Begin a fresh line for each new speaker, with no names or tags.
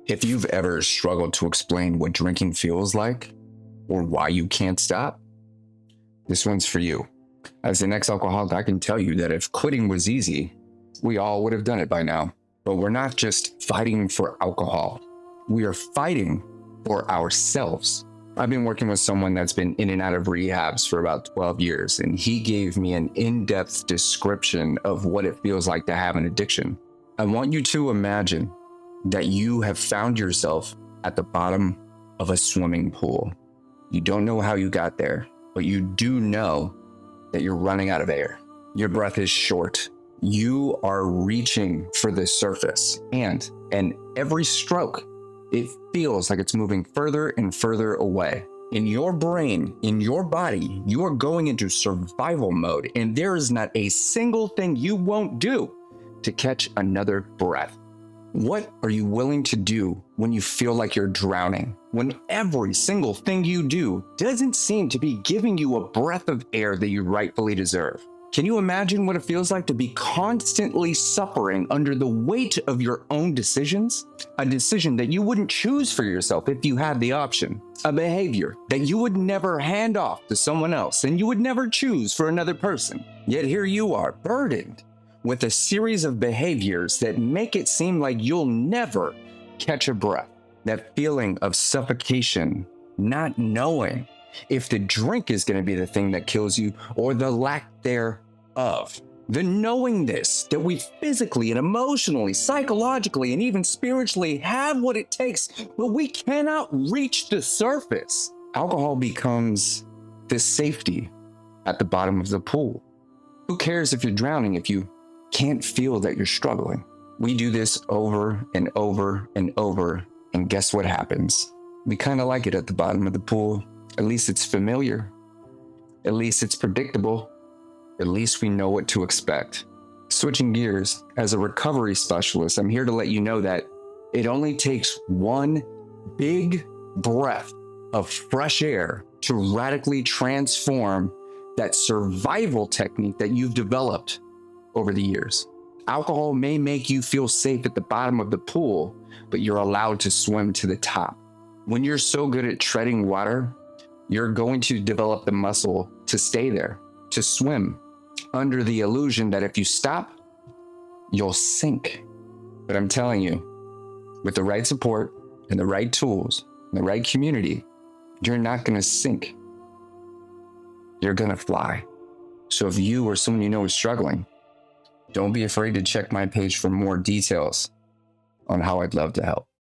If you've ever struggled to explain what drinking feels like or why you can't stop, this one's for you. As an ex-alcoholic, I can tell you that if quitting was easy, we all would have done it by now. But we're not just fighting for alcohol. We are fighting for ourselves. I've been working with someone that's been in and out of rehabs for about 12 years, and he gave me an in-depth description of what it feels like to have an addiction. I want you to imagine that you have found yourself at the bottom of a swimming pool. You don't know how you got there, but you do know that you're running out of air. Your breath is short. You are reaching for the surface, and every stroke, it feels like it's moving further and further away. In your brain, in your body, you are going into survival mode, and there is not a single thing you won't do to catch another breath. What are you willing to do when you feel like you're drowning? When every single thing you do doesn't seem to be giving you a breath of air that you rightfully deserve? Can you imagine what it feels like to be constantly suffering under the weight of your own decisions? A decision that you wouldn't choose for yourself if you had the option. A behavior that you would never hand off to someone else and you would never choose for another person. Yet here you are, burdened with a series of behaviors that make it seem like you'll never catch a breath. That feeling of suffocation, not knowing if the drink is going to be the thing that kills you or the lack thereof. The knowingness that we physically and emotionally, psychologically, and even spiritually have what it takes, but we cannot reach the surface. Alcohol becomes the safety at the bottom of the pool. Who cares if you're drowning if you can't feel that you're struggling? We do this over and over and over, and guess what happens? We kind of like it at the bottom of the pool. At least it's familiar. At least it's predictable. At least we know what to expect. Switching gears, as a recovery specialist, I'm here to let you know that it only takes one big breath of fresh air to radically transform that survival technique that you've developed over the years. Alcohol may make you feel safe at the bottom of the pool, but you're allowed to swim to the top. When you're so good at treading water, you're going to develop the muscle to stay there, to swim, under the illusion that if you stop, you'll sink. But I'm telling you, with the right support and the right tools and the right community, you're not going to sink. You're going to fly. So if you or someone you know is struggling, don't be afraid to check my page for more details on how I'd love to help.